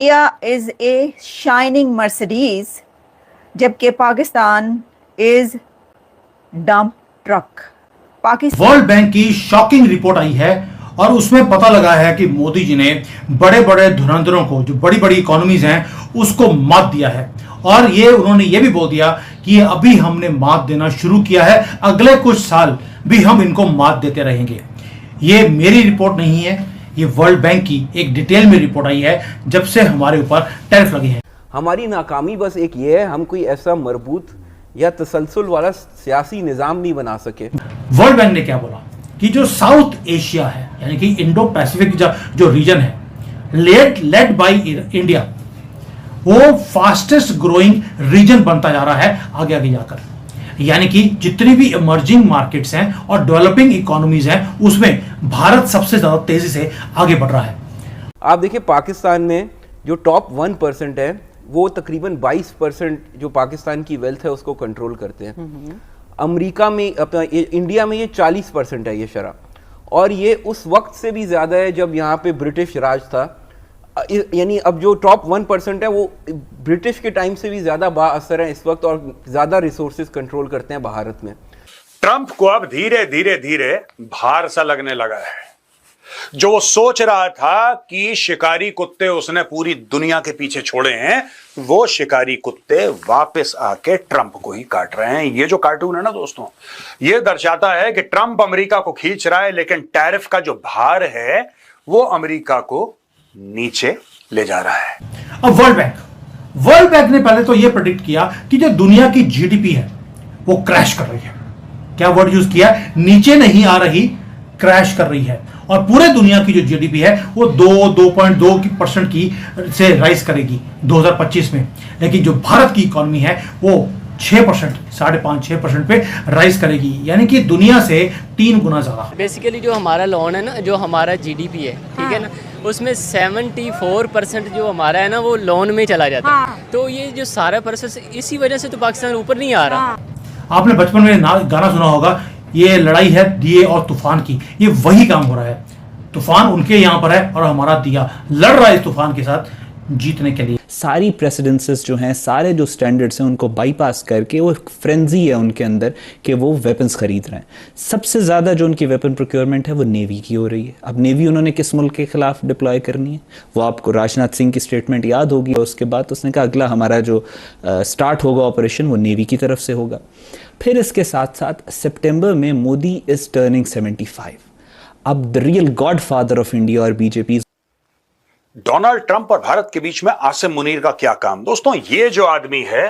India is a shining Mercedes जबकि Pakistan is dump truck. Pakistan World Bank की shocking report आई है और उसमें पता लगा है कि मोदी जी ने बड़े बड़े धुरंधरों को, जो बड़ी बड़ी इकोनॉमीज हैं, उसको मात दिया है। और उन्होंने ये भी बोल दिया कि अभी हमने मात देना शुरू किया है, अगले कुछ साल भी हम इनको मात देते रहेंगे। ये मेरी रिपोर्ट नहीं है, ये वर्ल्ड बैंक की एक डिटेल में रिपोर्ट आई है जब से हमारे ऊपर टैरिफ लगे हैं। हमारी नाकामी बस एक ये है, हम कोई ऐसा मरबूत या तसलसल वाला सियासी निज़ाम नहीं बना सके। वर्ल्ड बैंक ने क्या बोला कि जो साउथ एशिया है, यानी कि इंडो पैसिफिक जो रीजन है, लेड बाय इंडिया, वो फास्टेस्ट ग्रोइंग रीजन बनता जा रहा है आगे आगे जाकर। यानी कि जितनी भी इमर्जिंग मार्केट्स हैं और डेवलपिंग इकोनॉमीज हैं, उसमें भारत सबसे ज्यादा तेजी से आगे बढ़ रहा है। आप देखिए, पाकिस्तान में जो टॉप 1% है वो तकरीबन 22% जो पाकिस्तान की वेल्थ है उसको कंट्रोल करते हैं। अमेरिका में, अपना इंडिया में ये 40% है ये शरह, और ये उस वक्त से भी ज़्यादा है जब यहाँ पे ब्रिटिश राज था। यानी अब जो टॉप 1% है वो ब्रिटिश के टाइम से भी ज़्यादा बाअसर है इस वक्त, और ज़्यादा रिसोर्सेज कंट्रोल करते हैं भारत में। ट्रंप को अब धीरे धीरे धीरे भार सा लगने लगा है। जो वो सोच रहा था कि शिकारी कुत्ते उसने पूरी दुनिया के पीछे छोड़े हैं, वो शिकारी कुत्ते वापस आके ट्रंप को ही काट रहे हैं। ये जो कार्टून है ना दोस्तों, ये दर्शाता है कि ट्रंप अमेरिका को खींच रहा है, लेकिन टैरिफ का जो भार है वो अमेरिका को नीचे ले जा रहा है। अब वर्ल्ड बैंक ने पहले तो यह प्रेडिक्ट किया कि जो दुनिया की जीडीपी है वो क्रैश कर रही है। क्या वर्ड यूज किया? नीचे नहीं आ रही, क्रैश कर रही है। और पूरे दुनिया की जो जीडीपी है वो 2.2% की से राइज करेगी 2025 में, लेकिन जो भारत की इकोनॉमी है वो 6%, 5.5-6% पे राइज करेगी, यानी कि दुनिया से 3 गुना ज्यादा। बेसिकली जो हमारा लोन है ना, जो हमारा जीडीपी है, ठीक है ना, उसमें 74% जो हमारा है ना वो लोन में चला जाता है। तो ये जो सारा प्रोसेस, इसी वजह से तो पाकिस्तान ऊपर नहीं आ रहा। आपने बचपन में गाना सुना होगा, ये लड़ाई है दिए और तूफान की। ये वही काम हो रहा है। तूफान उनके यहां पर है और हमारा दिया लड़ रहा है इस तूफान के साथ जीतने के लिए। सारी प्रेसिडेंसेस जो हैं, सारे जो स्टैंडर्ड्स हैं, उनको बाईपास करके वो फ्रेंजी है उनके अंदर कि वो वेपन्स खरीद रहे हैं। सबसे ज़्यादा जो उनकी वेपन प्रोक्योरमेंट है वो नेवी की हो रही है। अब नेवी उन्होंने किस मुल्क के खिलाफ डिप्लॉय करनी है, वो आपको राजनाथ सिंह की स्टेटमेंट याद होगी। उसके बाद उसने कहा अगला हमारा जो स्टार्ट होगा ऑपरेशन वो नेवी की तरफ से होगा। फिर इसके साथ साथ सितंबर में मोदी इज टर्निंग 75। अब the real God father of India और बीजेपी, डोनाल्ड ट्रंप और भारत के बीच में आसिम मुनीर का क्या काम? दोस्तों, ये जो आदमी है,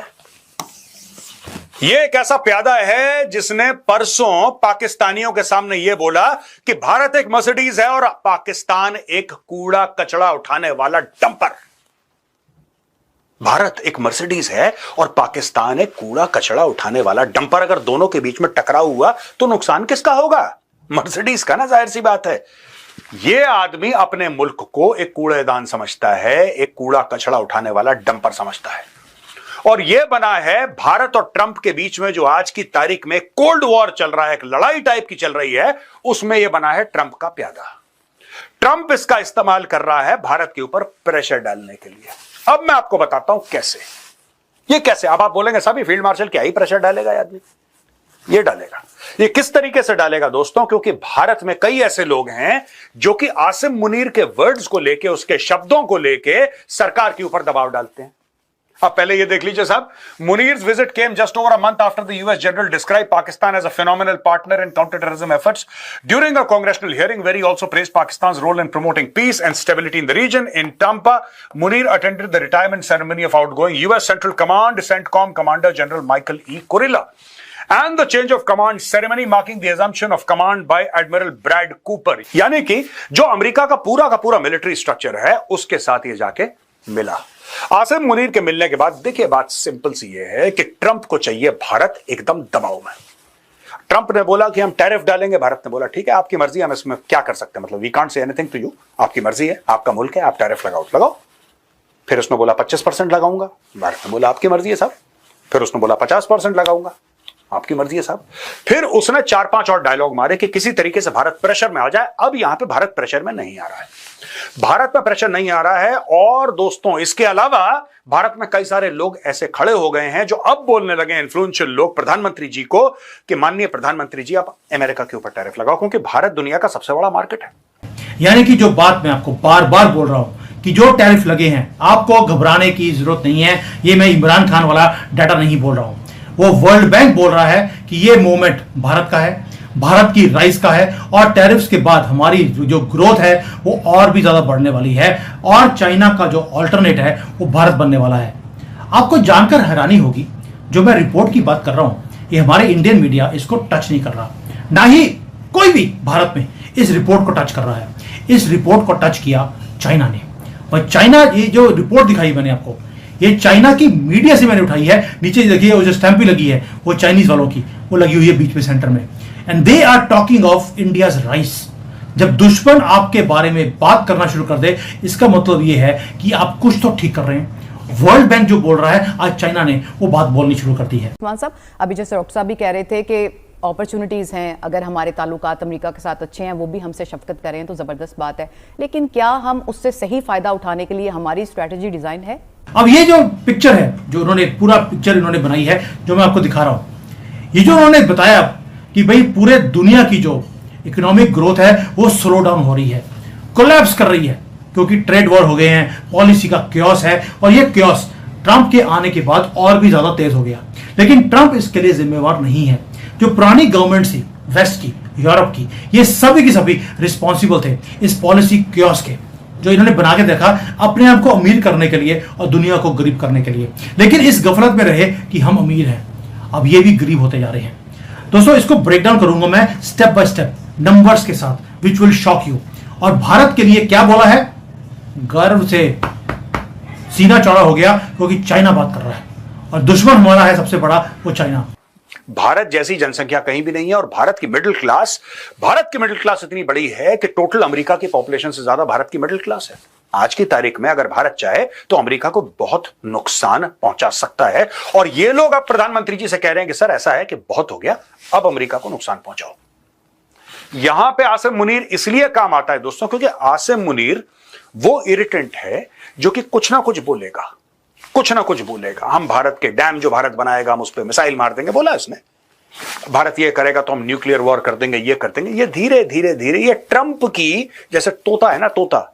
ये एक ऐसा प्यादा है जिसने परसों पाकिस्तानियों के सामने यह बोला कि भारत एक मर्सिडीज है और पाकिस्तान एक कूड़ा कचरा उठाने वाला डंपर। भारत एक मर्सिडीज है और पाकिस्तान एक कूड़ा कचरा उठाने वाला डंपर। अगर दोनों के बीच में टकराव हुआ तो नुकसान किसका होगा? मर्सिडीज का ना, जाहिर सी बात है। यह आदमी अपने मुल्क को एक कूड़ेदान समझता है, एक कूड़ा कचरा उठाने वाला डंपर समझता है। और यह बना है भारत और ट्रंप के बीच में जो आज की तारीख में कोल्ड वॉर चल रहा है, एक लड़ाई टाइप की चल रही है, उसमें यह बना है ट्रंप का प्यादा। ट्रंप इसका इस्तेमाल कर रहा है भारत के ऊपर प्रेशर डालने के लिए। अब मैं आपको बताता हूं कैसे। ये कैसे? अब आप बोलेंगे साहब, फील्ड मार्शल क्या ही प्रेशर डालेगा आदमी? ये डालेगा। ये किस तरीके से डालेगा दोस्तों? क्योंकि भारत में कई ऐसे लोग हैं जो कि आसिम मुनीर के वर्ड्स को लेके, उसके शब्दों को लेके सरकार के ऊपर दबाव डालते हैं। अब पहले ये देख लीजिए साहब, Munir's visit came just over a month after the US general describe Pakistan as a phenomenal partner in counter-terrorism efforts. During a congressional hearing, where he also praised Pakistan's role in promoting peace and stability in the region. In Tampa, Munir attended the retirement ceremony of outgoing US Central Command CENTCOM Commander General Michael E. Kurilla and the change of command ceremony marking the assumption of command by Admiral Brad Cooper. यानी कि जो America का पूरा military structure है उसके साथ ये जाके मिला। आसिम मुनीर के मिलने के बाद देखिए, बात सिंपल सी ये है कि ट्रंप को चाहिए भारत एकदम दबाव में। ट्रंप ने बोला कि हम टैरिफ डालेंगे, भारत ने बोला ठीक है, आपकी मर्जी, हम इसमें क्या कर सकते हैं, मतलब we can't say anything to you, आपकी मर्जी है, आपका मुल्क है, आप टैरिफ लगाओ। फिर उसने बोला 25% लगाऊंगा, भारत ने बोला आपकी मर्जी है साहब। फिर उसने बोला 50% लगाऊंगा, आपकी मर्जी है साहब। फिर उसने 4-5 और डायलॉग मारे कि किसी तरीके से भारत प्रेशर में आ जाए। अब यहां पे भारत प्रेशर में नहीं आ रहा है, भारत में प्रेशर नहीं आ रहा है। और दोस्तों, इसके अलावा भारत में कई सारे लोग ऐसे खड़े हो गए हैं जो अब बोलने लगे, इन्फ्लुएंशियल लोग, प्रधानमंत्री जी को, कि माननीय प्रधानमंत्री जी आप अमेरिका के ऊपर टैरिफ लगाओ, क्योंकि भारत दुनिया का सबसे बड़ा मार्केट है। यानी कि जो बात मैं आपको बार बार बोल रहा हूं कि जो टैरिफ लगे हैं, आपको घबराने की जरूरत नहीं है। ये मैं इमरान खान वाला डाटा नहीं बोल रहा हूं, वो वर्ल्ड बैंक बोल रहा है कि ये मूवमेंट भारत का है, भारत की राइस का है। और टैरिफ्स के बाद हमारी जो ग्रोथ है वो और भी ज्यादा बढ़ने वाली है, और चाइना का जो ऑल्टरनेट है वो भारत बनने वाला है। आपको जानकर हैरानी होगी, जो मैं रिपोर्ट की बात कर रहा हूं, ये हमारे इंडियन मीडिया इसको टच नहीं कर रहा, ना ही कोई भी भारत में इस रिपोर्ट को टच कर रहा है। इस रिपोर्ट को टच किया चाइना ने। और चाइना, ये जो रिपोर्ट दिखाई मैंने आपको, ये चाइना की मीडिया से मैंने उठाई है। नीचे देखिए वो जो स्टैंप लगी है वो चाइनीज वालों की, वो लगी हुई है बीच में सेंटर में। And they are talking of India's rice. जब दुश्मन आपके बारे में बात करना शुरू कर दे, इसका मतलब ये है कि आप कुछ तो ठीक कर रहे हैं। वर्ल्ड बैंक जो बोल रहा है, आज चाइना ने वो बात बोलनी शुरू कर दी है। उस्मान साहब, अभी जैसे डॉक्टर साहब भी कह रहे थे कि अपॉर्चुनिटीज़ हैं, अगर हमारे ताल्लुकात अमेरिका के साथ अच्छे हैं, वो भी हमसे शफकत करें तो ज़बरदस्त बात है, लेकिन क्या हम उससे सही फ़ायदा उठाने के लिए हमारी स्ट्रैटेजी डिज़ाइन है? अब ये जो पिक्चर है, जो उन्होंने पूरा पिक्चर इन्होंने बनाई है, जो मैं आपको दिखा रहा हूं, ये जो उन्होंने बताया कि भाई पूरे दुनिया की जो इकोनॉमिक ग्रोथ है वो स्लो डाउन हो रही है, कोलैप्स कर रही है, क्योंकि ट्रेड वॉर हो गए हैं, पॉलिसी का क्योस है। और ये क्योस ट्रंप के आने के बाद और भी ज्यादा तेज हो गया। लेकिन ट्रंप इसके लिए जिम्मेवार नहीं है। जो पुरानी गवर्नमेंट थी, वेस्ट की, यूरोप की, ये सभी की सभी रिस्पॉन्सिबल थे इस पॉलिसी क्योस के, जो इन्होंने बना के देखा अपने आप को अमीर करने के लिए और दुनिया को गरीब करने के लिए। लेकिन इस गफलत में रहे कि हम अमीर हैं, अब ये भी गरीब होते जा रहे हैं। दोस्तों, इसको ब्रेक डाउन करूंगा मैं स्टेप बाय स्टेप, नंबर्स के साथ, विच विल शॉक यू। और भारत के लिए क्या बोला है, गर्व से सीना चौड़ा हो गया, क्योंकि चाइना बात कर रहा है और दुश्मन हमारा है सबसे बड़ा, वो चाइना। भारत जैसी जनसंख्या कहीं भी नहीं है, और भारत की मिडिल क्लास इतनी बड़ी है कि टोटल अमेरिका की पॉपुलेशन से ज्यादा भारत की मिडिल क्लास है। आज की तारीख में अगर भारत चाहे तो अमेरिका को बहुत नुकसान पहुंचा सकता है। और ये लोग अब प्रधानमंत्री जी से कह रहे हैं कि सर ऐसा है कि बहुत हो गया, अब अमेरिका को नुकसान पहुंचाओ। यहां पे आसिम मुनीर इसलिए काम आता है दोस्तों, क्योंकि आसिम मुनीर वो इरिटेंट है जो कि कुछ ना कुछ बोलेगा, हम भारत के डैम जो भारत बनाएगा हम उस पर मिसाइल मार देंगे, बोला इसने। भारत ये करेगा तो हम न्यूक्लियर वॉर कर देंगे, ये कर देंगे। ये धीरे धीरे ये ट्रंप की, जैसे तोता है ना, तोता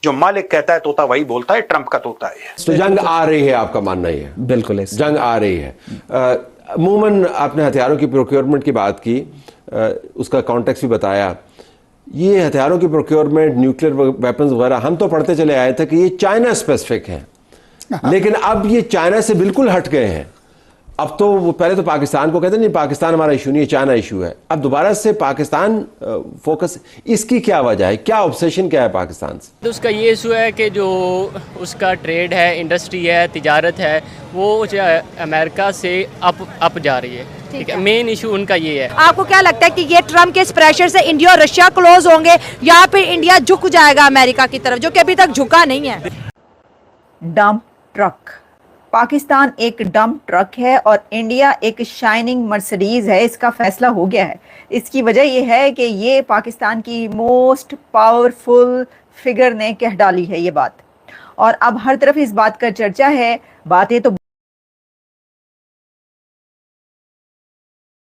जो मालिक कहता है तोता वही बोलता है, ट्रंप का तोता है। तो जंग आ रही है, आपका मानना ही है? बिल्कुल जंग आ रही है। अमूमन आपने हथियारों की प्रोक्योरमेंट की बात की, उसका कॉन्टेक्स्ट भी बताया। ये हथियारों की प्रोक्योरमेंट, न्यूक्लियर वेपन्स वगैरह, हम तो पढ़ते चले आए थे कि ये चाइना स्पेसिफिक है, लेकिन अब ये चाइना से बिल्कुल हट गए हैं। अब तो वो पहले तो पाकिस्तान को कहते नहीं, पाकिस्तान हमारा इशू नहीं है, चाइना इशू है। अब दोबारा से पाकिस्तान फोकस, इसकी क्या वजह है, क्या ऑब्सेशन क्या है पाकिस्तान से? तो उसका ये इशू है कि जो उसका ट्रेड है, इंडस्ट्री है, तिजारत है, वो जो अमेरिका से अप जा रही है। ठीक है, मेन इशू उनका ये है। आपको क्या लगता है कि ये ट्रम्प के इस प्रेशर से इंडिया और रशिया क्लोज होंगे, या फिर इंडिया झुक जाएगा अमेरिका की तरफ, जो कि अभी तक झुका नहीं है? डंप ट्रक, पाकिस्तान एक डंप ट्रक है और इंडिया एक शाइनिंग मर्सिडीज है। इसका फैसला हो गया है। इसकी वजह यह है कि ये पाकिस्तान की मोस्ट पावरफुल फिगर ने कह डाली है ये बात, और अब हर तरफ इस बात का चर्चा है। बातें तो